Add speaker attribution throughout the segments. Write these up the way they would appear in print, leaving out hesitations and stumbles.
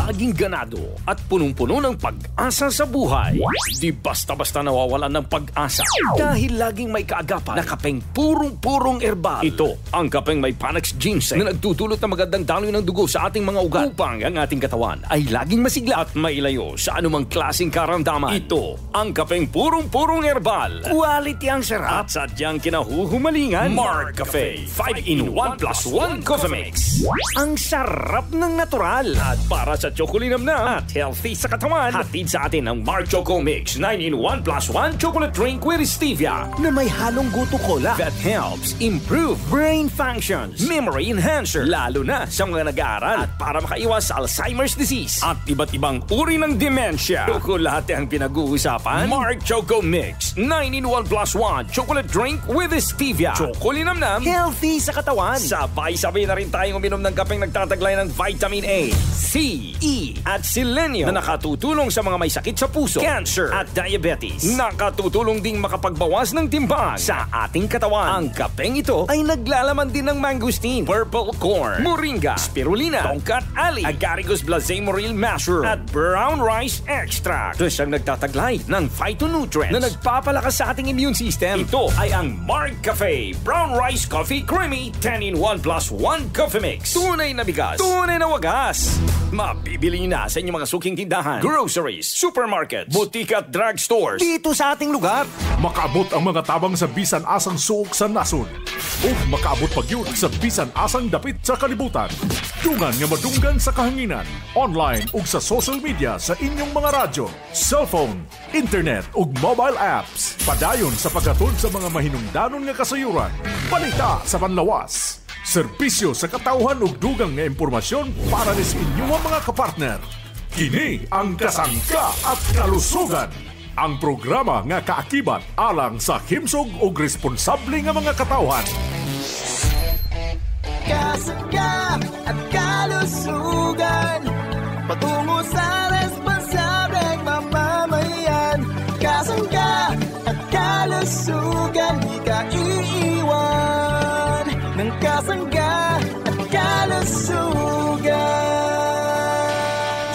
Speaker 1: laging ganado at punong-puno ng pag-asa sa buhay. Di basta-basta nawawalan ng pag-asa dahil laging may kaagapan na kapeng purong-purong herbal. Ito ang kapeng may Panax Ginseng na nagtutulot ng magandang daloy ng dugo sa ating mga ugat upang ang ating katawan ay laging masigla at mailayo sa anumang klaseng karamdaman. Ito ang kapeng purong-purong herbal. Quality ang sarap at sadyang kinahuhumalingan. Mark Cafe 5-in-1+1 Coffee Mix. Ang sarap ng natural at para sa tsokolinam na at healthy sa katawan. Hatid sa atin ang Mark Choco Mix 9-in-1+1 chocolate drink with stevia na may halong goto cola that helps improve brain functions, memory enhancer, lalo na sa mga nag-aaral at para makaiwas sa Alzheimer's disease at iba't ibang uri ng dementia. Kung lahat ang pinag-uusapan, Mark Choco Mix 9-in-1+1 chocolate drink with stevia. Tsokolinamnam, healthy sa katawan. Sabay-sabay na rin tayong uminom ng kapeng nagtataglay ng vitamin A, C, E at selenium na nakatutulong sa mga may sakit sa puso, cancer at diabetes. Nakatutulong ding makapagbawas ng timbang sa ating katawan. Ang kapeng ito ay naglalaman din ng mangosteen, purple corn, moringa, spirulina, tongkat ali, agaricus blazemoril mushroom at brown rice extract. Ito siyang nagtataglay ng phytonutrients na nagpapalakas sa ating immune system. Ito ay ang Mark Cafe Brown Rice Coffee Creamy 10-in-1+1 Coffee Mix. Tunay na bigas, tunay na wagas. Mabibili na sa inyong mga suking tindahan, groceries, supermarkets, butik at drugstores dito sa ating lugar.
Speaker 2: Makaabot ang mga tabang sa bisan asang suok sa nasun. O makaabot pag yun sa bisan asang dapit sa kalibutan. Dungan nga madunggan sa kahanginan, online ug sa social media sa inyong mga radyo, cellphone, internet ug mobile apps. Padayon sa pagkatod sa mga mahinungdanon nga kasayuran. Balita sa panlawas. Serbisyo sa katauhan ug dugang nga impormasyon para sa inyong mga kapartner. Kini ang Kasangka at Kalusugan. Ang programa nga kaakibat alang sa himsog ug responsable nga mga katauhan.
Speaker 3: Kasangka at Kalusugan, patungo sa responsableng mamamayan. Kasangka at Kalusugan, di ka iiwan ng Kasangka at Kalusugan.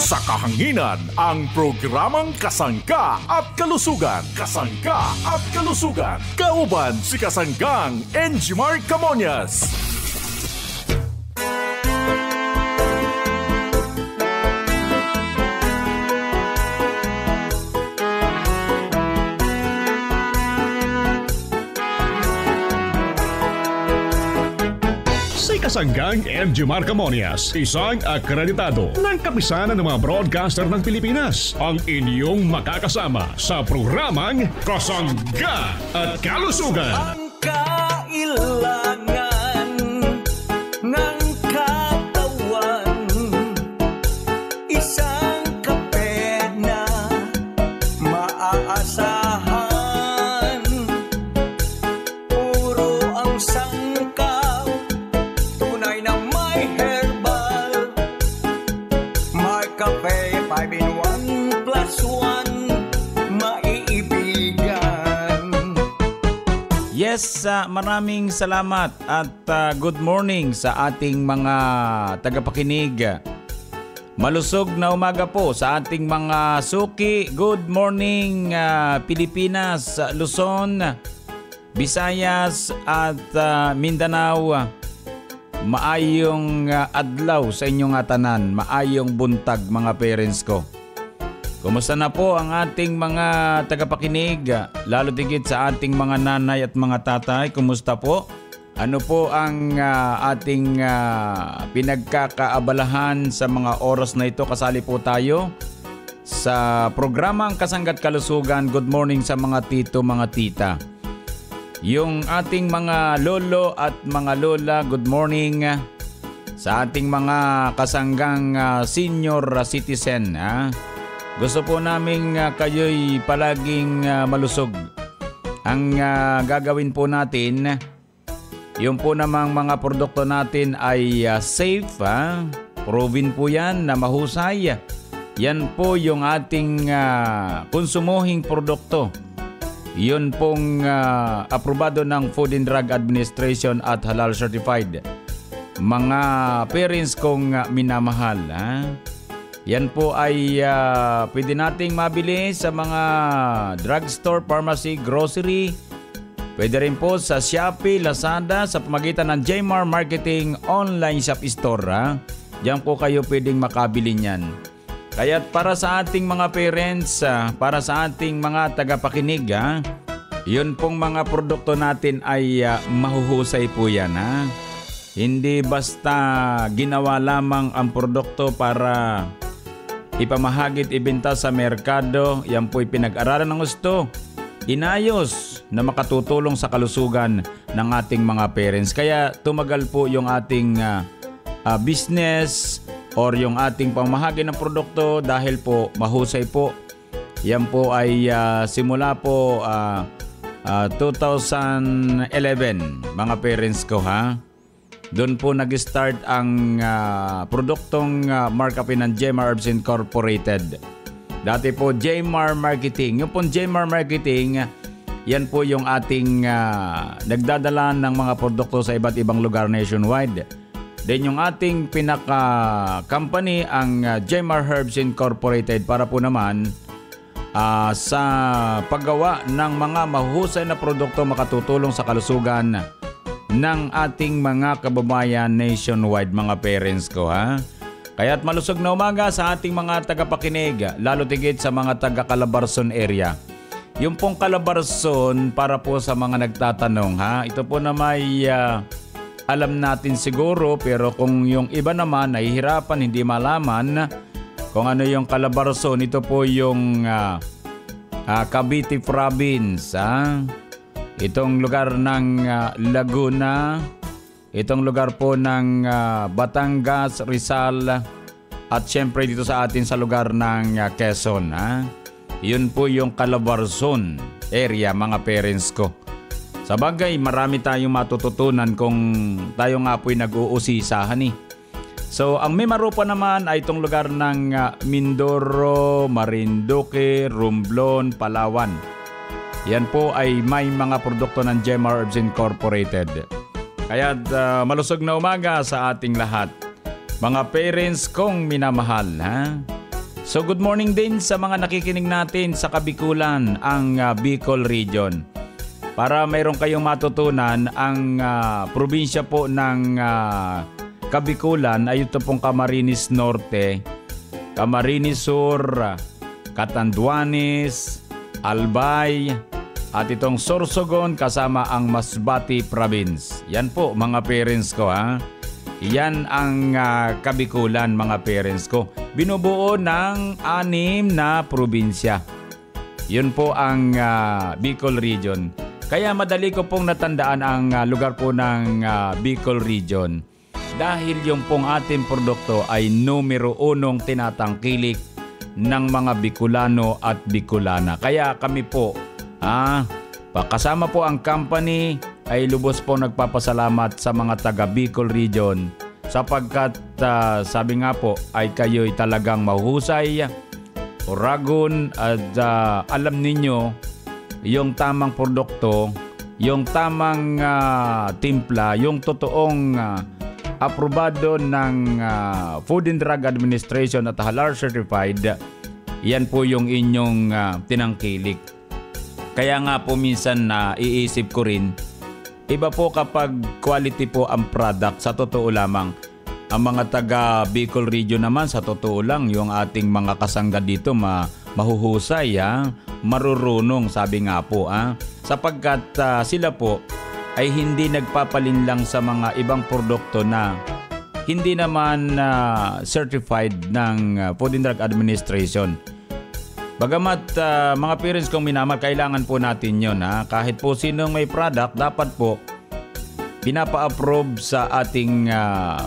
Speaker 2: Sa kahanginan, ang programang Kasangka at Kalusugan. Kasangka at Kalusugan. Kauban si Kasanggang Enjimar Camonias.
Speaker 4: Kasanggang Enjimar Camonias, isang akreditado ng kapisanan ng mga broadcaster ng Pilipinas. Ang inyong makakasama sa programang Kasangga at Kalusugan.
Speaker 3: Ang kailangan ng katawan, isang kape na maaasahan. Puro ang sangkaw, tunay na may herbal. May kape 5-in-1+1, maiibigan.
Speaker 5: Yes, maraming salamat at good morning sa ating mga tagapakinig. Malusog na umaga po sa ating mga suki. Good morning Pilipinas, Luzon, Visayas at Mindanao. Maayong adlaw sa inyong tanan. Maayong buntag mga parents ko. Kumusta na po ang ating mga tagapakinig? Lalo tigit sa ating mga nanay at mga tatay. Kumusta po? Ano po ang ating pinagkakaabalahan sa mga oras na ito? Kasali po tayo sa programang Kasangga at Kalusugan. Good morning sa mga tito, mga tita. Yung ating mga lolo at mga lola, good morning. Sa ating mga kasanggang senior citizen, gusto po namin kayo'y palaging malusog. Ang gagawin po natin, yung po namang mga produkto natin ay safe, proven po yan na mahusay. Yan po yung ating konsumohing produkto. Yun pong aprobado ng Food and Drug Administration at halal certified. Mga parents kong minamahal, Yan po ay pwede nating mabili sa mga drugstore, pharmacy, grocery. Pwede rin po sa Shopee, Lazada sa pamagitan ng Jmar Marketing Online Shop Store. Diyan po kayo pwedeng makabili niyan. Kaya para sa ating mga parents, para sa ating mga tagapakinig, yun pong mga produkto natin ay mahuhusay po yan. Hindi basta ginawa lamang ang produkto para ipamahagit, ibenta sa merkado. Yan po'y pinag-aralan ng gusto. Inayos na makatutulong sa kalusugan ng ating mga parents. Kaya tumagal po yung ating business or yung ating pamahagi ng produkto dahil po mahusay po. Yan po ay simula po 2011 mga parents ko Doon po nag-start ang produktong markup ng Jmar Herbs Incorporated. Dati po Jmar Marketing. Yung pong Jmar Marketing, yan po yung ating nagdadala ng mga produkto sa iba't ibang lugar nationwide. Then yung ating pinaka-company, ang Jmar Herbs Incorporated, para po naman sa paggawa ng mga mahuhusay na produkto makatutulong sa kalusugan ng ating mga kababayan nationwide, mga parents ko Kaya't malusog na umaga sa ating mga tagapakinig, lalo tigit sa mga taga-Calabarzon area. Yung pong Calabarzon, para po sa mga nagtatanong ito po na may alam natin siguro, pero kung yung iba naman nahihirapan, hindi malaman kung ano yung Calabarzon, ito po yung Cavite Province. Itong lugar ng Laguna, itong lugar po ng Batangas, Rizal, at syempre dito sa atin sa lugar ng Quezon. Yun po yung Calabarzon area, mga parents ko. Sa bagay, marami tayong matututunan kung tayo nga po'y nag-uusisahan So, ang Mimaropa naman ay itong lugar ng Mindoro, Marinduque, Romblon, Palawan. Yan po ay may mga produkto ng Jmar Herbs Incorporated. Kaya malusog na umaga sa ating lahat. Mga parents kong minamahal. So good morning din sa mga nakikinig natin sa Kabikulan, ang Bicol Region. Para mayroon kayong matutunan, ang probinsya po ng Kabikulan ay ito pong Camarines Norte, Camarines Sur, Catanduanes, Albay, at itong Sorsogon kasama ang Masbate Province. Yan po mga parents ko Yan ang Kabikulan, mga parents ko. Binubuo ng 6 na probinsya. Yun po ang Bicol Region. Kaya madali ko pong natandaan ang lugar po ng Bicol Region. Dahil yung pong ating produkto ay numero 1 tinatangkilik ng mga Bicolano at Bicolana. Kaya kami po kasama po ang company ay lubos po nagpapasalamat sa mga taga Bicol Region sapagkat sabi nga po ay kayo'y talagang mahusay, oragon at alam ninyo yung tamang produkto, yung tamang timpla, yung totoong aprobado ng Food and Drug Administration at Halal Certified. Yan po yung inyong tinangkilik. Kaya nga po minsan iisip ko rin, iba po kapag quality po ang product, sa totoo lamang. Ang mga taga Bicol Region naman, sa totoo lang, yung ating mga kasangga dito mahuhusay, marurunong, sabi nga po. Sapagkat sila po ay hindi nagpapalinlang sa mga ibang produkto na hindi naman certified ng Food and Drug Administration. Bagamat mga parents kong minamahal, kailangan po natin yun. Kahit po sinong may product, dapat po pinapa-approve sa ating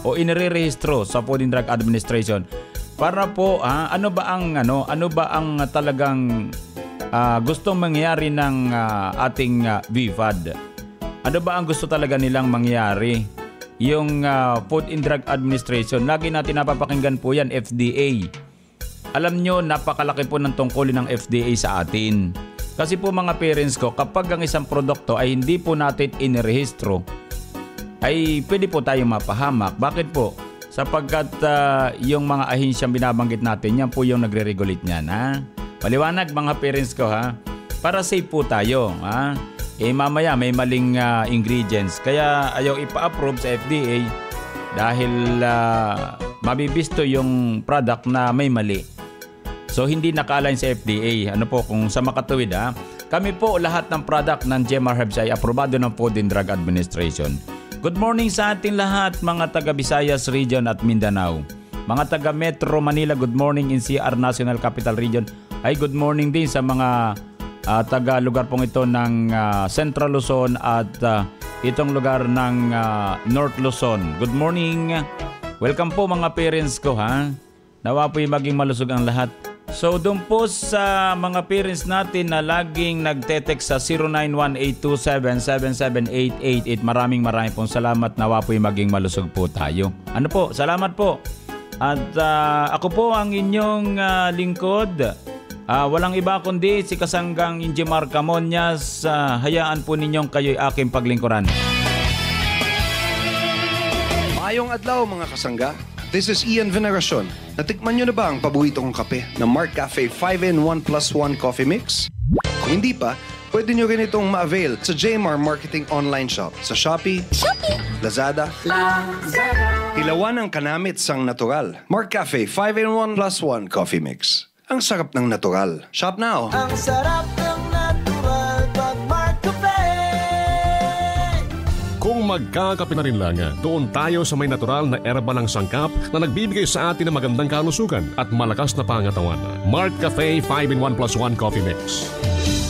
Speaker 5: o inire-rehistro sa Food and Drug Administration para po ano ba ang talagang gustong mangyari ng ating VFAD. Ano ba ang gusto talaga nilang mangyari? Yung Food and Drug Administration, lagi natin napapakinggan po yan, FDA. Alam nyo, napakalaki po ng tungkulin ng FDA sa atin. Kasi po mga parents ko, kapag ang isang produkto ay hindi po natin inirehistro, ay pwede po tayong mapahamak. Bakit po? sapagkat yung mga ahensyang binabanggit natin, yan po yung nagre-regulate niyan, ha? Paliwanag mga parents ko, ha? Para safe po tayo, ha? Mamaya may maling ingredients, kaya ayaw ipa-approve sa FDA dahil mabibisto yung product na may mali. So hindi naka-align sa FDA. Ano po, kung sa makatuwid, ha? Kami po, lahat ng product ng GMR Herbs ay aprobado ng Food and Drug Administration. Good morning sa ating lahat, mga taga Visayas Region at Mindanao. Mga taga Metro Manila, good morning. NCR National Capital Region ay good morning din sa mga taga lugar pong ito ng Central Luzon at itong lugar ng North Luzon. Good morning. Welcome po mga parents ko, ha. Nawa po yung maging malusog ang lahat. So doon po sa mga parents natin na laging nagte-text sa 091827778888, maraming pong salamat. Nawa po yung maging malusog po tayo. Ano po, salamat po. At ako po ang inyong lingkod. Walang iba kundi si Kasanggang Injimar Camonias. Hayaan po ninyong kayo'y aking paglingkuran.
Speaker 6: Maayong adlaw mga kasangga. This is Ian Veneracion. Natikman nyo na ba ang paborito kong kape na Mark Cafe 5-in-1 + 1 Coffee Mix? Kung hindi pa, pwede nyo rin itong ma-avail sa JMR Marketing Online Shop sa Shopee, Lazada, Hilawan ang kanamit sang natural. Mark Cafe 5-in-1 + 1 Coffee Mix. Ang sarap ng natural. Shop now!
Speaker 3: Ang sarap ng natural pag Mark Cafe.
Speaker 4: Kung magkakape na rin lang, doon tayo sa may natural na herbal ng sangkap na nagbibigay sa atin ng magandang kalusugan at malakas na pangatawan. Mark Cafe 5-in-1 + 1 Coffee Mix.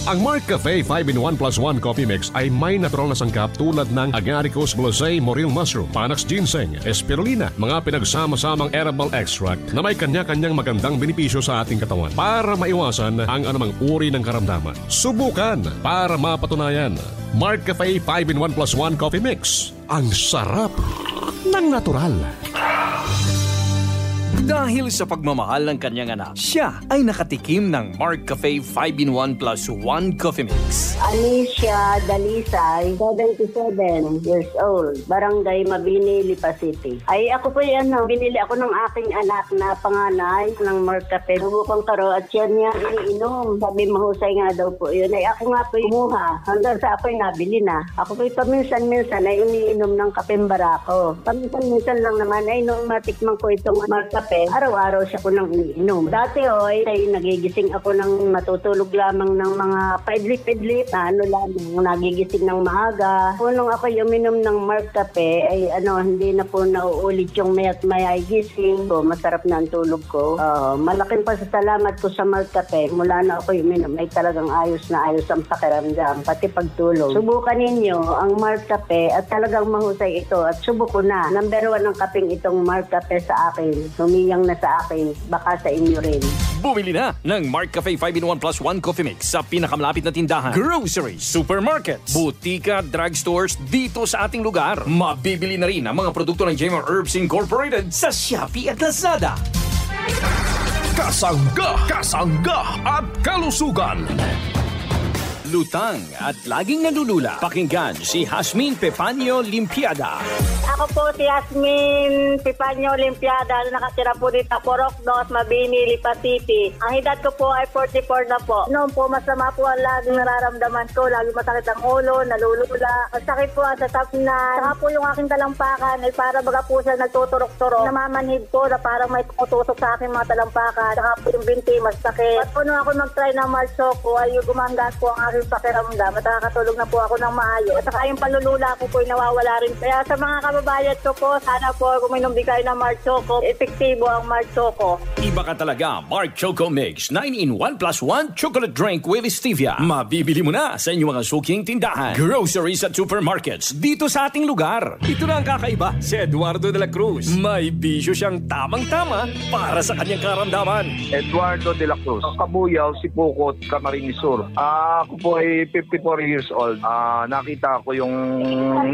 Speaker 4: Ang Mark Cafe 5-in-1 + 1 Coffee Mix ay may natural na sangkap tulad ng Agaricus blosei, morel mushroom, panax ginseng, espirulina, mga pinagsama-samang herbal extract na may kanya-kanyang magandang benepisyo sa ating katawan para maiwasan ang anumang uri ng karamdaman. Subukan para mapatunayan. Mark Cafe 5-in-1 + 1 Coffee Mix. Ang sarap ng natural.
Speaker 1: Dahil sa pagmamahal ng kanyang anak, siya ay nakatikim ng Mark Cafe 5-in-1 + 1 Coffee Mix.
Speaker 7: Alicia Dalisay, 77 years old, Barangay Mabini, Lipa City. Ay ako po binili ako ng aking anak na panganay ng Mark Cafe. Subukang karo at siya niya iniinom. Sabi mahusay nga daw po yun. Ay ako nga po kumuha hanggang sa ako'y nabili na. Ako po paminsan-minsan ay iniinom ng kapeng barako. Paminsan-minsan lang naman ay nung matikman ko itong Mark Cafe, araw-araw siya ko nang iniinom. Dati ay nagigising ako ng matutulog lamang ng mga paidlip-idlip na nagigising ng maaga. Nung ako uminom ng Mark Cafe, ay hindi na po nauulit yung mayat-maya ay gising ko. Masarap na ang tulog ko. Malaking pasasalamat ko sa Mark Cafe. Mula na ako uminom, ay talagang ayos na ayos ang pakiramdam, pati pagtulog. Subukan ninyo ang Mark Cafe at talagang mahusay ito at subuko na. Number 1 ang kapeng itong Mark Cafe sa akin. Humiyang na sa akin, baka sa inyo rin.
Speaker 1: Bumili na ng Mark Cafe 5-in-1 + 1 Coffee Mix sa pinakamalapit na tindahan, groceries, supermarkets, butika, drugstores dito sa ating lugar. Mabibili na rin ang mga produkto ng JMR Herbs Incorporated sa Shopee at Lazada.
Speaker 2: Kasangga at kalusugan.
Speaker 1: Lutang at laging nalulula. Pakinggan si Hasmin Pepanyo Limpiada.
Speaker 7: Ako po si Yasmin Pipanyo Limpiada, nakatira po dito sa Porokdos, Mabini, Lipa City. Ang edad ko po ay 44 na po. Noon po masama po ang laging nararamdaman ko. Lagi masakit ang ulo, nalulula. Masakit po ang sa tapnan. Saka po yung aking talampakan ay para baga po siya nagtuturok-turok. Namamanhid po na parang may tutusok sa aking mga talampakan. Saka po yung binti mas sakit. At po nung ako mag-try ng Marchoco ay gumangas po ang aking pakiramdam at nakakatulog na po ako ng maayos. At saka yung panlulula ko po ay nawawala rin. Kaya sa mga kababayan ko po, sana po kuminom din kayo ng Mark Choco. Epektibo ang Mark Choco.
Speaker 1: Iba ka talaga, Mark Choco Mix 9-in-1 + 1 chocolate drink with stevia. Mabibili mo na sa inyong mga suking tindahan, groceries at supermarkets dito sa ating lugar. Ito na ang kakaiba si Eduardo de la Cruz. May bisyo siyang tamang-tama para sa kanyang karamdaman.
Speaker 8: Eduardo de la Cruz, Kabuyaw, Sipukot, Camarines Sur. Ako po ay 54 years old. Nakita ko yung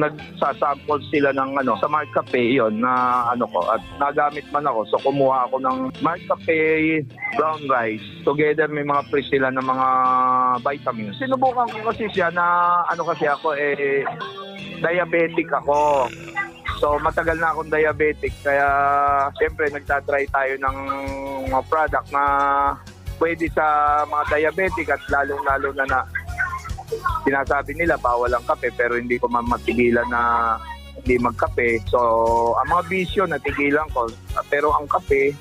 Speaker 8: nagsasample sila ng sa Mark Cafe yon na ko at nagamit man ako. So kumuha ako ng Mark Cafe brown rice. Together may mga pre sila ng mga vitamins. Sinubukan ko kasi siya na kasi ako diabetic ako. So matagal na akong diabetic, kaya siyempre nagtatry tayo ng mga product na pwede sa mga diabetic at lalong-lalo na sinasabi nila bawal ang kape pero hindi ko matigilan na hindi magkape. So, ang mga bisyo natigilan ko. Pero ang kape,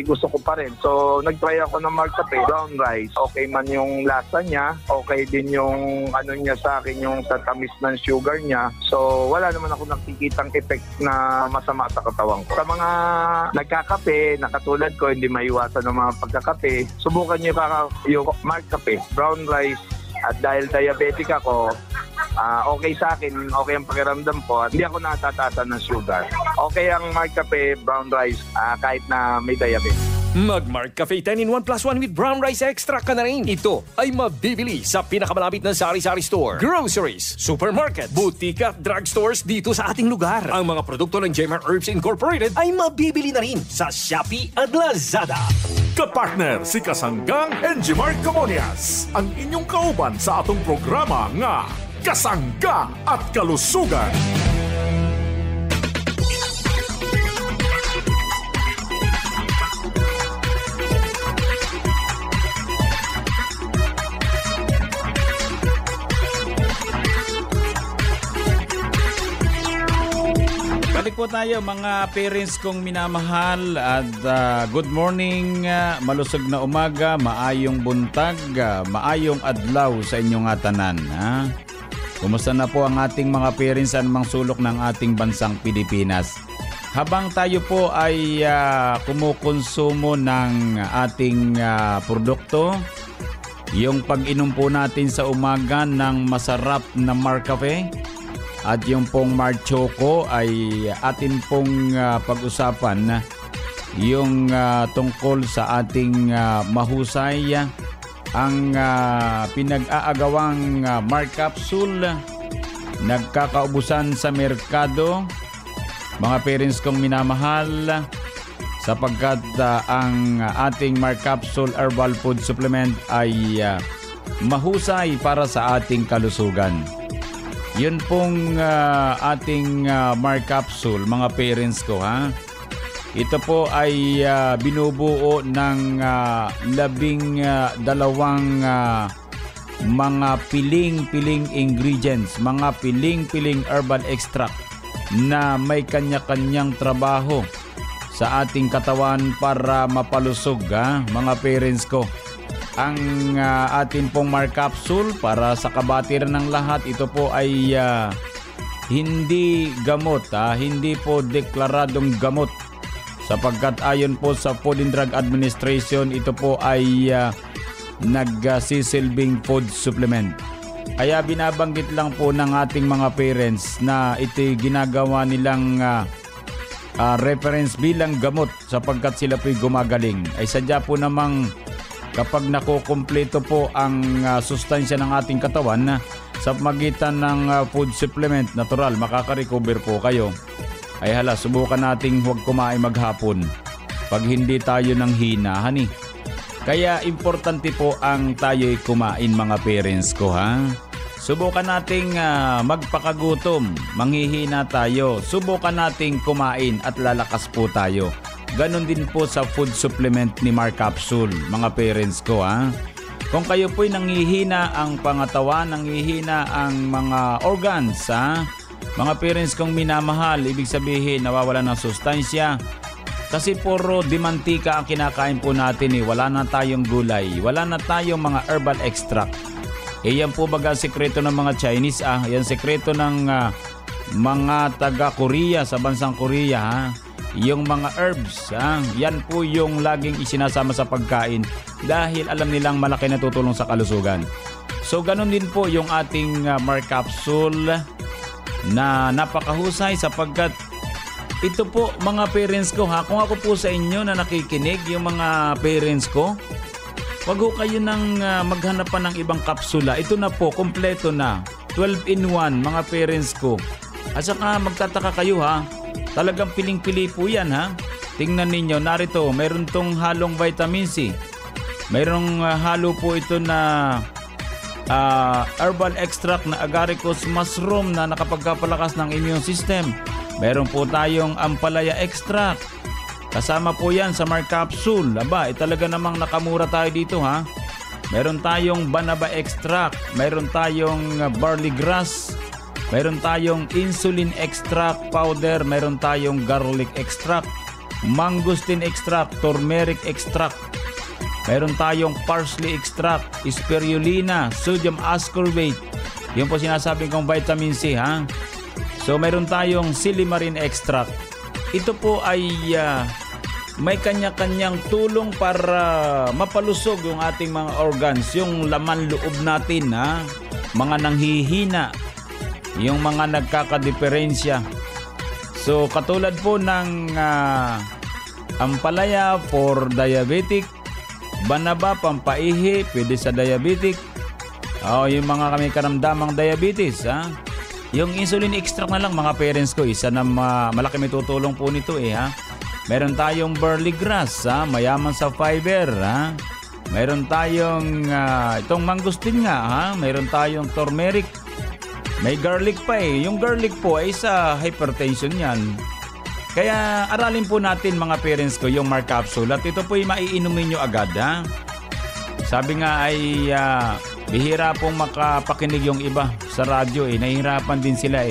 Speaker 8: gusto ko pa rin. So, nag-try ako ng Marcafe brown rice. Okay man yung lasa niya. Okay din yung ano niya sa akin, yung sa tamis ng sugar niya. So, wala naman ako nakikitang effect na masama sa katawan ko. Sa mga nagkakape, na katulad ko, hindi maiwasan ng mga pagkakape, subukan niyo yung Marcafe brown rice. At dahil diabetic ako, okay sa akin, okay ang pakiramdam ko at hindi ako natataasan ng sugar. Okay ang Marcafe brown rice kahit na may diabetes.
Speaker 1: Mag-Marcafe 10-in-1 plus 1 with brown rice extra ka na rin. Ito ay mabibili sa pinakamalapit na sari-sari store, groceries, supermarket, butika at drugstores dito sa ating lugar. Ang mga produkto ng Jemar Herbs Incorporated ay mabibili na rin sa Shopee at Lazada.
Speaker 2: Kapartner si Kasanggang Enjimar Camonias, ang inyong kauban sa atong programa nga Kasangga at Kalusugan.
Speaker 5: Balik po tayo mga parents kong minamahal at good morning, malusog na umaga, maayong buntag, maayong adlaw sa inyong tanan. Kumusta na po ang ating mga parents sa anumang sulok ng ating bansang Pilipinas? Habang tayo po ay kumukonsumo ng ating produkto, yung pag-inom po natin sa umaga ng masarap na Marcafe, at yung pong Marchoco ay atin pong pag-usapan yung tungkol sa ating mahusay ang pinag-aagawang Mark Capsule nagkakaubusan sa merkado. Mga parents kong minamahal, sapagkat ang ating Mark Capsule Herbal Food Supplement ay mahusay para sa ating kalusugan. Yun pong ating Mark Capsule, mga parents ko Ito po ay binubuo ng 12 mga piling-piling ingredients, mga piling-piling herbal extract na may kanya-kanyang trabaho sa ating katawan para mapalusog, mga parents ko. Ang atin pong Mark Capsule para sa kabatiran ng lahat, ito po ay hindi gamot, hindi po deklaradong gamot, sapagkat ayon po sa Food and Drug Administration, ito po ay nagsisilbing food supplement. Kaya binabanggit lang po ng ating mga parents na ito ginagawa nilang reference bilang gamot sapagkat sila po'y gumagaling. Ay sadya po namang kapag nakukumpleto po ang sustansya ng ating katawan sa magitan ng food supplement, natural, makaka-recover po kayo. Ay hala, subukan nating huwag kumain maghapon pag hindi tayo nang hina, Kaya importante po ang tayo'y kumain, mga parents ko, Subukan nating magpakagutom, manghihina tayo. Subukan nating kumain at lalakas po tayo. Ganon din po sa food supplement ni Mark Capsule, mga parents ko, Kung kayo po'y nanghihina ang pangatawan, nanghihina ang mga organs, mga parents kong minamahal, ibig sabihin nawawala ng sustansya. Kasi puro dimantika ang kinakain po natin, Wala na tayong gulay, wala na tayong mga herbal extract. Yan po baga sekreto ng mga Chinese, Yan sekreto ng mga taga-Korea sa bansang Korea, Yung mga herbs, yan po yung laging isinasama sa pagkain dahil alam nilang malaki na tutulong sa kalusugan. So ganun din po yung ating Mark Capsule na napakahusay sapagkat ito po, mga parents ko, kung ako po sa inyo na nakikinig, yung mga parents ko, wag ho kayo nang maghanap pa ng ibang kapsula. Ito na po, kompleto na, 12-in-1, mga parents ko. At saka magtataka kayo, talagang piling-pili po yan, Tingnan ninyo, narito, mayroon tong halong vitamin C. Mayroong halo po ito na herbal extract na agaricus mushroom na nakapagpapalakas ng immune system. Meron po tayong Ampalaya Extract. Kasama po yan sa Mark Capsule. Aba, talaga namang nakamura tayo dito ha. Meron tayong Banaba Extract. Meron tayong Barley Grass. Meron tayong Insulin Extract Powder. Meron tayong Garlic Extract. Mangosteen Extract. Turmeric Extract. Meron tayong Parsley Extract. Spirulina. Sodium Ascorbate. Yung po sinasabi kong vitamin C ha. So meron tayong Silimarin Extract. Ito po ay may kanya-kanyang tulong para mapalusog yung ating mga organs, yung laman loob natin ha. Mga nanghihina, yung mga nagkakadiferensya. So katulad po ng Ampalaya for diabetic, Banaba pampaihi, pwede sa diabetic. Yung mga kami karamdamang diabetes ha. Yung insulin extract na lang mga parents ko, isa na malaki may tutulong po nito ha. Meron tayong Barley Grass ha, mayaman sa fiber ha. Meron tayong itong mangosteen nga ha. Meron tayong turmeric. May garlic pa Yung garlic po ay sa hypertension yan. Kaya aralin po natin mga parents ko yung Mark Capsule at ito po ay maiinumin nyo agad ha. Sabi nga ay bihira pong makapakinig yung iba sa radyo nahihirapan din sila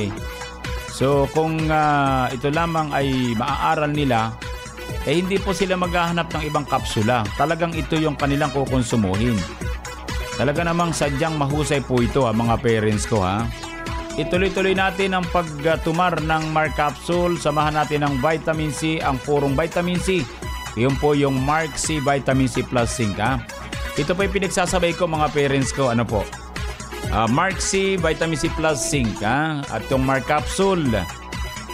Speaker 5: So kung ito lamang ay maaaral nila, hindi po sila maghahanap ng ibang kapsula. Talagang ito yung kanilang kukonsumuhin. Talaga namang sadyang mahusay po ito mga parents ko ha. Ituloy-tuloy natin ang pagtumar ng Mark Capsule. Samahan natin ng vitamin C, ang purong vitamin C. Yun po yung Mark C Vitamin C Plus Zinc ha. Ito po yung pinagsasabay ko mga parents ko. Ano po? Mark C Vitamin C Plus Zinc ha? At yung Mark Capsule.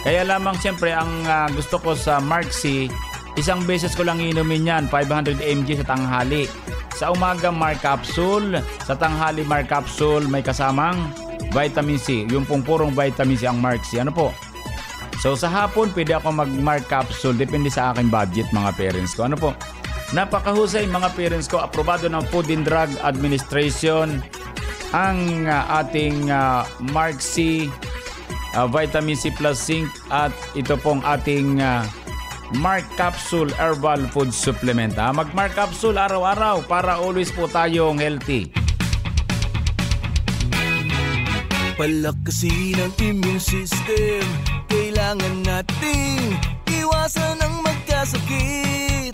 Speaker 5: Kaya lamang siyempre ang gusto ko sa Mark C, isang beses ko lang inumin yan, 500 mg sa tanghali. Sa umaga Mark Capsule, sa tanghali Mark Capsule, may kasamang vitamin C. Yung pong purong vitamin C ang Mark C. Ano po? So sa hapon pwede ako mag Mark Capsule, depende sa aking budget mga parents ko. Ano po? Napakahusay mga parents ko, aprobado ng Food and Drug Administration ang ating Mark C Vitamin C Plus Zinc at ito pong ating Mark Capsule Herbal Food Supplement. Mag Mark Capsule araw-araw para always po tayong healthy.
Speaker 3: Palakasin ang immune system, kailangan nating iwasan ang magkasakit.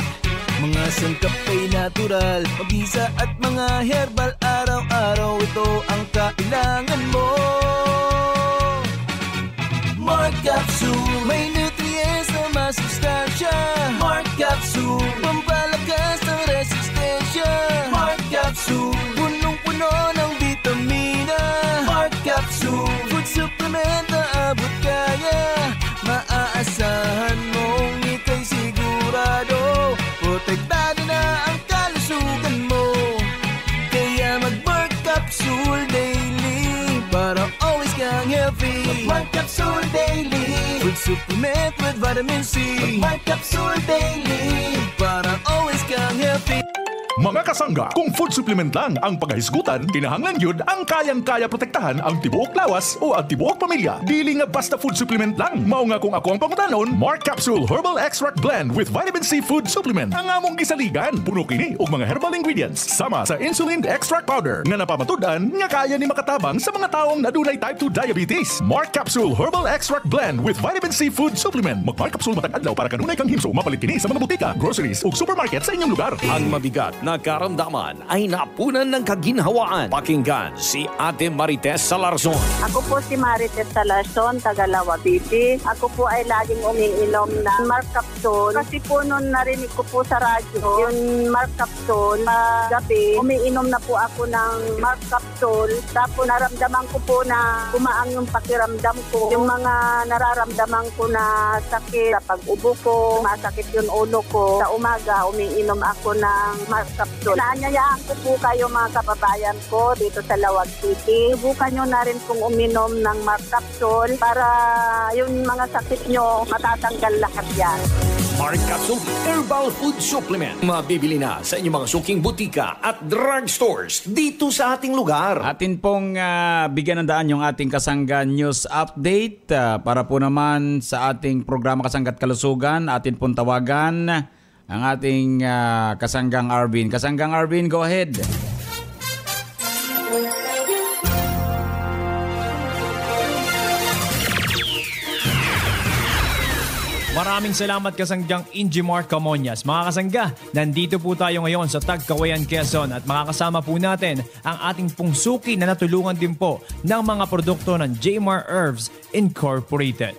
Speaker 3: Mga sangkap ay natural, mabisa at mga herbal, araw-araw ito ang kailangan mo. Mark Capsule, may nutrients na masustansya. Mark Capsule, pampalakas ng resistensya. Mark Capsule, punong-puno ng vitamina. Mark Capsule, food supplement na abot kaya. Maaasahan mong ika'y sigurado, protektado na ang kalusugan mo. Kaya mag-Mark Capsule Daily para always kang healthy. Mag-Mark Capsule Daily, food supplement with vitamin C. Mag-Mark Capsule Daily para always kang healthy.
Speaker 2: Mga kasangga, kung food supplement lang ang paghahisgutan, kinahanglan yun ang kayang-kaya protektahan ang tibuok lawas o ang tibuok pamilya. Dili nga basta food supplement lang. Mao nga kung ako ang pangutanon, Mark Capsule Herbal Extract Blend with Vitamin C Food Supplement. Ang among gisaligan, puno kini og mga herbal ingredients sama sa Insulin Extract Powder nga napamatudan nga kaya ni makatabang sa mga taong nadunay type 2 diabetes. Mark Capsule Herbal Extract Blend with Vitamin C Food Supplement. Mag-Mark Capsule matag adlaw para kanunay kang himso. Mapalit kini sa mga butika, groceries ug supermarket sa inyong lugar.
Speaker 1: Ang mabigat na karamdaman ay napunan ng kaginhawaan. Pakinggan si Ate Marites Salarzon.
Speaker 7: Ako po si Marites Salarzon, taga Lawabiti. Ako po ay laging umiinom ng Mark Capsule. Kasi po noon narinig ko po sa radyo, yung Mark Capsule, gabi, umiinom na po ako ng Mark Capsule. Tapos naramdaman ko po na umaang yung pakiramdam ko. Yung mga nararamdaman ko na sakit sa pag-ubo ko, masakit yung ulo ko. Sa umaga, umiinom ako ng Mark Capsule. Naanyayaan ko po kayo mga kababayan ko dito sa Lawag City. Subukan nyo na rin pong uminom ng Mark Capsule para yung mga sakit nyo matatanggal lahat yan.
Speaker 1: Smart Capsule Herbal Food Supplement. Mabibili na sa inyong mga suking butika at drugstores dito sa ating lugar.
Speaker 5: Atin pong bigyan ng daan yung ating Kasangga News Update. Para po naman sa ating programa Kasangga't Kalusugan, atin pong tawagan ang ating Kasanggang Arvin. Kasanggang Arvin, go ahead.
Speaker 9: Maraming salamat Kasanggang Injimar Camonias. Mga kasangga, nandito po tayo ngayon sa Tagkawayan, Quezon at makakasama po natin ang ating pong suki na natulungan din po ng mga produkto ng Jmar Herbs Incorporated.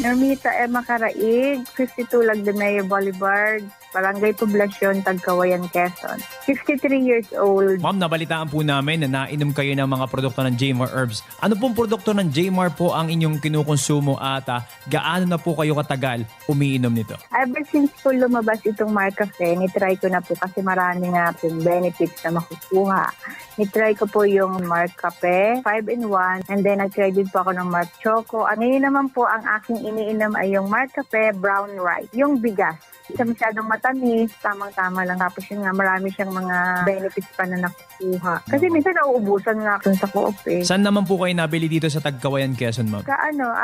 Speaker 10: Normita Emma Caraig, 52 Lagdameo Boulevard, Barangay Poblacion, Tagkawayan, Quezon. 53 years old.
Speaker 9: Ma'am, nabalitaan po namin na nainom kayo ng mga produkto ng Jmar Herbs. Ano pong produkto ng Jmar po ang inyong kinukonsumo at gaano na po kayo katagal umiinom nito?
Speaker 10: Ever since po lumabas itong Marcafe, nitry ko na po kasi marami nga pong benefits na makukuha. Nitry ko po yung Marcafe 5-in-1 and then nag-try din po ako ng Marc Choco. Ngayon naman po ang aking iniinom ay yung Marcafe Brown Rice, yung bigas. Hindi masyadong matamis, tamang-tama lang. Tapos yun nga, marami siyang mga benefits pa na nakukuha. Kasi minsan nauubusan nga sa co-op eh.
Speaker 9: Saan naman po kayo nabili dito sa Tagkawayan, Quezon, ma'am?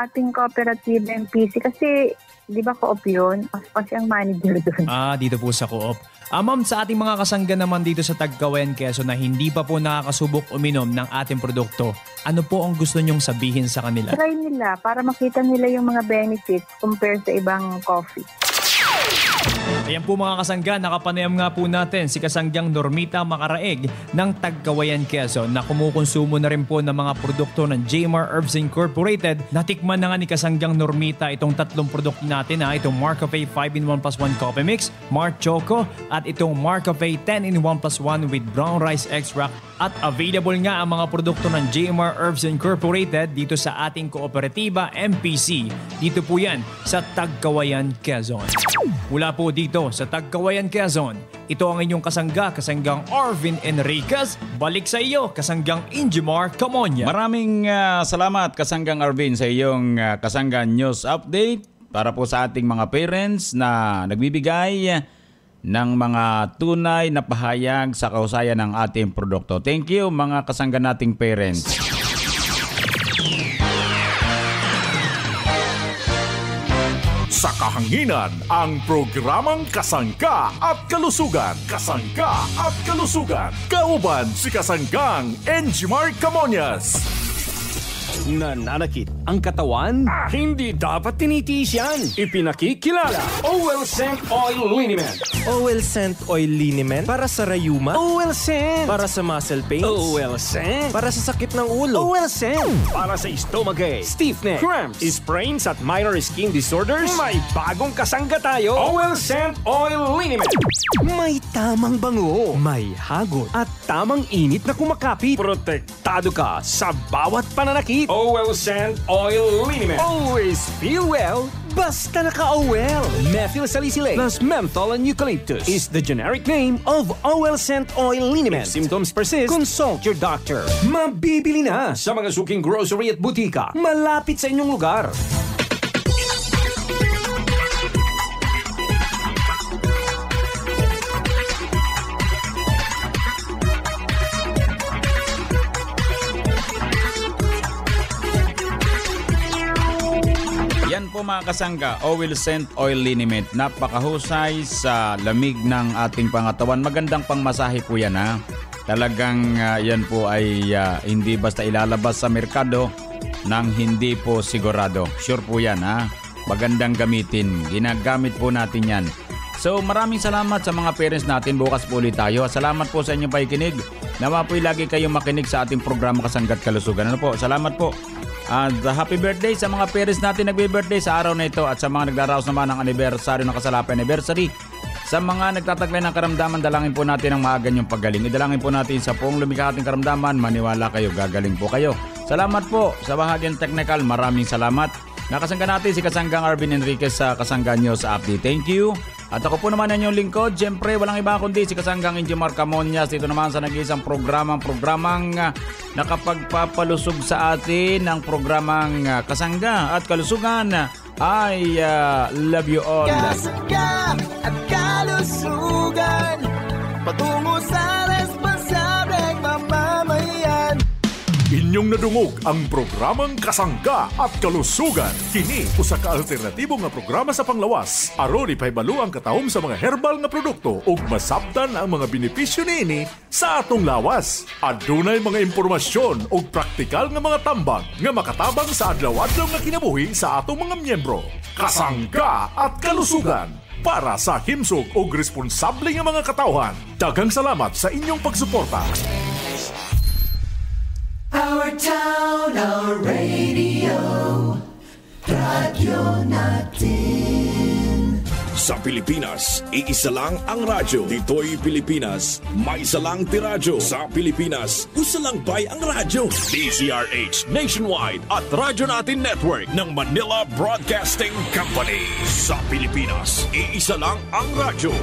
Speaker 10: Ating cooperative MPC. Kasi, di ba co-op yun? Kasi ang manager doon.
Speaker 9: Dito po sa co-op. Ma'am, sa ating mga kasangga naman dito sa Tagkawayan, Quezon na hindi pa po nakakasubok uminom ng ating produkto, ano po ang gusto nyong sabihin sa kanila?
Speaker 10: Try nila para makita nila yung mga benefits compare sa ibang coffee.
Speaker 9: Ayan po mga kasangga, nakapanayam nga po natin si Kasanggang Normita Macaraig ng Tagkawayan, Quezon na kumukonsumo na rin po ng mga produkto ng Jmar Herbs Incorporated. Natikman na nga ni Kasanggang Normita itong tatlong produkto natin itong Marcafe 5-in-1 plus 1 Coffee Mix, Marc Choco at itong Marcafe 10-in-1 plus 1 with brown rice extract. At available nga ang mga produkto ng Jmar Herbs Incorporated dito sa ating kooperatiba MPC. Dito po yan sa Tagkawayan, Quezon. Mula po dito sa Tagkawayan, Quezon, ito ang inyong kasangga, Kasanggang Arvin Enriquez. Balik sa iyo, Kasanggang Injimar Camonias.
Speaker 5: Maraming salamat, Kasanggang Arvin, sa iyong Kasangga News Update para po sa ating mga parents na nagbibigay ng mga tunay na pahayag sa kahusayan ng ating produkto. Thank you, mga kasangga nating parents.
Speaker 2: Sa kahanginan, ang programang Kasangga at Kalusugan. Kasangga at Kalusugan. Kauban si Kasanggang Injimar Camonias.
Speaker 1: Nananakit ang katawan? Hindi dapat tinitiis yan. Ipinakikilala. OL Scent Oil Liniment.
Speaker 11: OL Scent Oil Liniment para sa rayuma.
Speaker 1: OL Scent
Speaker 11: Para sa muscle pains.
Speaker 1: OL Scent
Speaker 11: Para sa sakit ng ulo.
Speaker 1: OL Scent para sa stomachache, stiffness, cramps, sprains at minor skin disorders. May bagong kasangga tayo. OL Scent Oil Liniment. May tamang bango, may hagot at tamang init na kumakapit. Protektado ka sa bawat pananakit. OL Scent Oil Liniment. Always feel well, basta naka-OL. Methyl salicylate plus menthol and eucalyptus is the generic name of OL Scent Oil Liniment. If symptoms persist, consult your doctor. Mabibili na sa mga suking grocery at butika malapit sa inyong lugar.
Speaker 5: Yan po mga kasangga, OL Scent Oil Liniment. Napakahusay sa lamig ng ating pangatawan. Magandang pangmasahe po yan ha. Talagang yan po ay hindi basta ilalabas sa merkado nang hindi po sigurado. Sure po yan ha. Magandang gamitin. Ginagamit po natin yan. So maraming salamat sa mga parents natin. Bukas po ulit tayo. Salamat po sa inyong pakikinig. Nawa po'y lagi kayong makinig sa ating programa Kasangga't Kalusugan. Ano po? Salamat po. At happy birthday sa mga parents natin nagbe-birthday sa araw na ito at sa mga nagdaraos naman ng anibersaryo ng kasalapay anniversary. Sa mga nagtataglay ng karamdaman, dalangin po natin ang maaga niyong paggaling. Idalangin po natin sa poong lumikha ating karamdaman, maniwala kayo, gagaling po kayo. Salamat po sa bahagyang technical, maraming salamat. Nakasangga natin si Kasanggang Arvin Enriquez sa Kasangga News Update. Thank you. At ako po naman ang inyong lingkod. Siyempre, walang iba kundi si Kasanggang Injimar Camonias. Dito naman sa nag-iisang programang nakapagpapalusog sa atin ng programang Kasangga at Kalusugan I love you all.
Speaker 3: Kasangga at kalusugan, patungo sa responsableng mamamayan.
Speaker 2: Inyong nadungog ang programang Kasangga at Kalusugan. Kini usa ka alternatibo nga programa sa panglawas. Aron ipahibalo ang katahom sa mga herbal nga produkto ug masabtan ang mga benepisyo niini sa atong lawas. Adunay mga impormasyon ug praktikal nga mga tambag nga makatabang sa adlaw-adlaw nga kinabuhi sa atong mga miyembro. Kasangga at Kalusugan para sa himsog ug responsable nga mga katawhan. Daghang salamat sa inyong pagsuporta.
Speaker 3: Our town, our radio, radyo natin.
Speaker 4: Sa Pilipinas, iisa lang ang radyo. Dito'y Pilipinas, may isa lang tiradyo. Sa Pilipinas, usa lang bay ang radyo. DZRH Nationwide at Radyo Natin Network ng Manila Broadcasting Company. Sa Pilipinas, iisa lang ang radyo.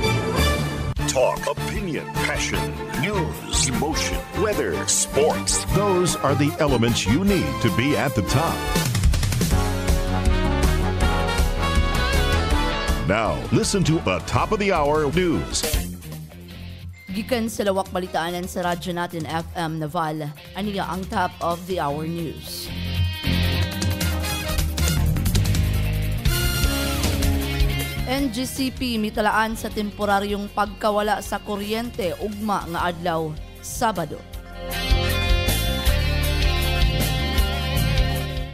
Speaker 12: Talk, opinion, passion, news, emotion, weather, sports. Those are the elements you need to be at the top. Now, listen to the top of the hour news.
Speaker 13: Gikan sa lawak balitaanan sa Radyo Natin FM Naval, aniya ang top of the hour news. NGCP mitalaan sa temporaryong pagkawala sa kuryente ugma nga adlaw Sabado.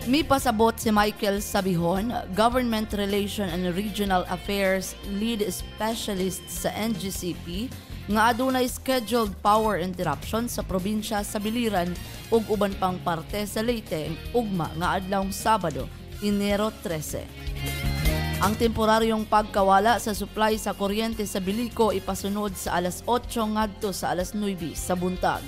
Speaker 13: Mipasabot si Michael Sabihon, Government Relation and Regional Affairs Lead Specialist sa NGCP, nga adunay scheduled power interruption sa probinsya sa Biliran ug uban pang parte sa Leyte ugma nga adlaw Sabado, Enero 13. Ang temporaryong pagkawala sa supply sa kuryente sa Bilico ipasunod sa alas 8 ngadto sa alas 9 sa buntag.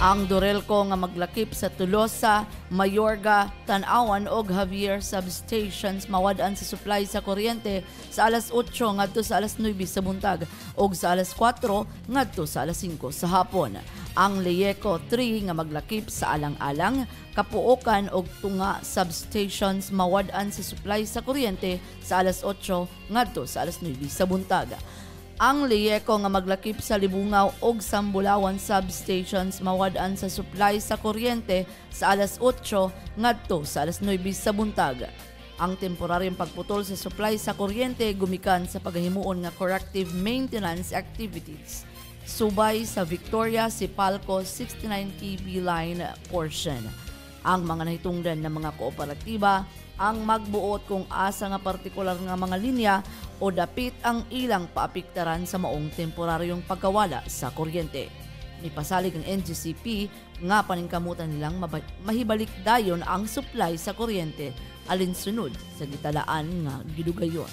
Speaker 13: Ang Dorelco nga maglakip sa Tulosa, Mayorga, Tanawan ug Javier substations mawad-an sa supply sa kuryente sa alas 8 ngadto sa alas 9 sa buntag ug sa alas 4 ngadto sa alas 5 sa hapon. Ang Leyeco 3 nga maglakip sa Alang-Alang, Kapuokan ug Tunga substations mawad-an sa supply sa kuryente sa alas 8 ngadto sa alas 9 sa buntag. Ang Leyeco nga maglakip sa Libungaw ug Sambulawan substations mawad-an sa supply sa kuryente sa alas 8 ngadto sa alas 9 sa buntag. Ang temporaryong pagputol sa supply sa kuryente gumikan sa paghimuon nga corrective maintenance activities. Subay sa Victoria, Sipalco 69 kV line portion. Ang mga nahitungdan ng mga kooperatiba ang magbuot kung asa nga partikular nga mga linya o dapit ang ilang paapiktaran sa maong temporaryong pagkawala sa kuryente. Mipasalig ang NGCP nga paningkamutan nilang mahibalik dayon ang supply sa kuryente alinsunod sa gitalaan nga gidugayon.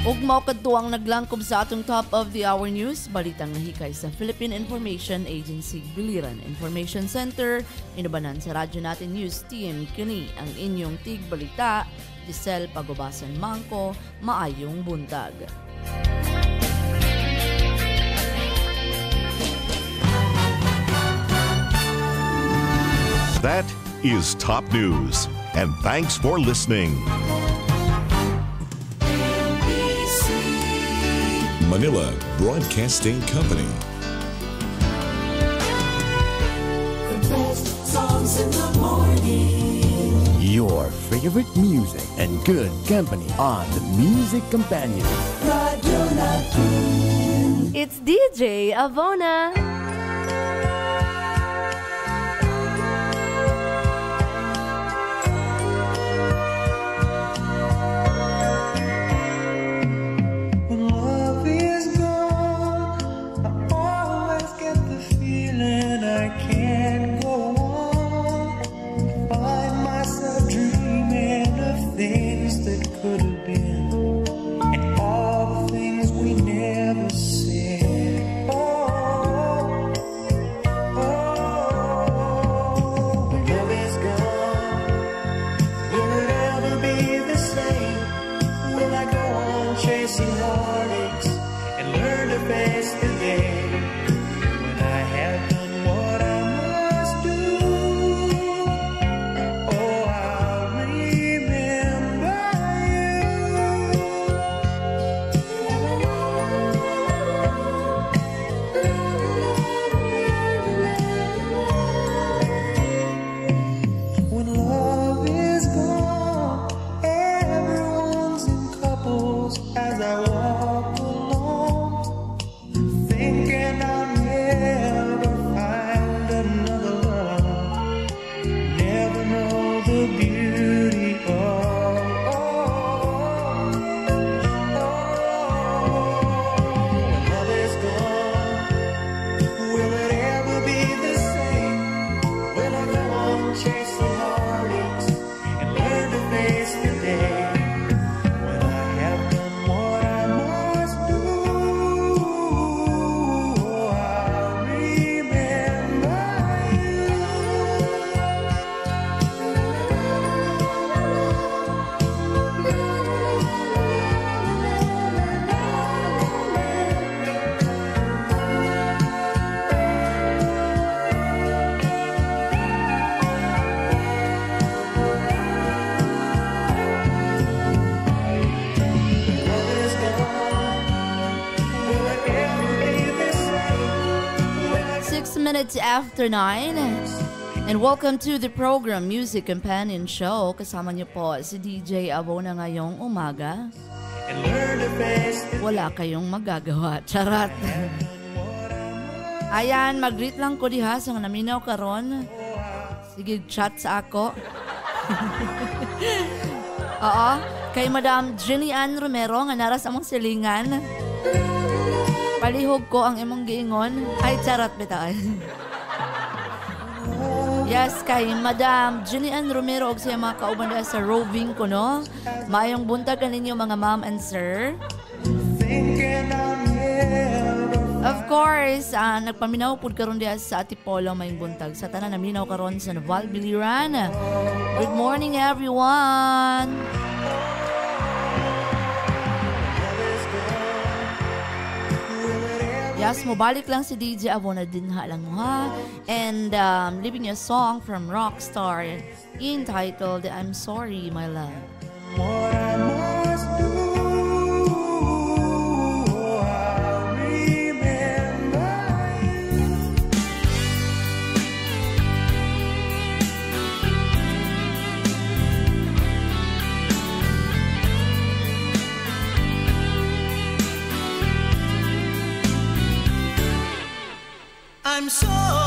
Speaker 13: Ug mao kadto ang naglangkob sa atong top of the hour news, balitang nahikay sa Philippine Information Agency Biliran Information Center, inubanan sa Radyo Natin News Team. Kini ang inyong tigbalita, Giselle Pagobasan Mangko, maayong buntag.
Speaker 12: That is top news, and thanks for listening.
Speaker 4: Manila Broadcasting Company.
Speaker 3: The best songs in the morning.
Speaker 14: Your favorite music and good company on the Music Companion.
Speaker 3: Radyo Natin.
Speaker 15: It's DJ Avona.
Speaker 13: minutes after 9. And welcome to the program Music Companion Show. Kasama niyo po si DJ Avona ngayong umaga. Wala kayong magagawa. Charot. Ayan, mag-greet lang ko diha sa naminaw karon. Sige, chat sa ako. Oo, kay Madam Jenny Ann Romero nga naras among silingan. Palihog ko ang imong giingon. Ay, charot bitaw. Yes, kay Madam Jenny Ann Romero og siya mga kauban sa roving ko, no? Maayong buntag kaninyo mga ma'am and sir. Of course, nagpaminaw pud karon diha sa Antipolo may buntag sa tanan naminaw karon sa Naval Biliran. Good morning everyone. Yes, mobalik lang si DJ Avona din lang ha. And leaving a song from Rockstar entitled I'm Sorry My Love. What I must do.
Speaker 3: I'm sorry.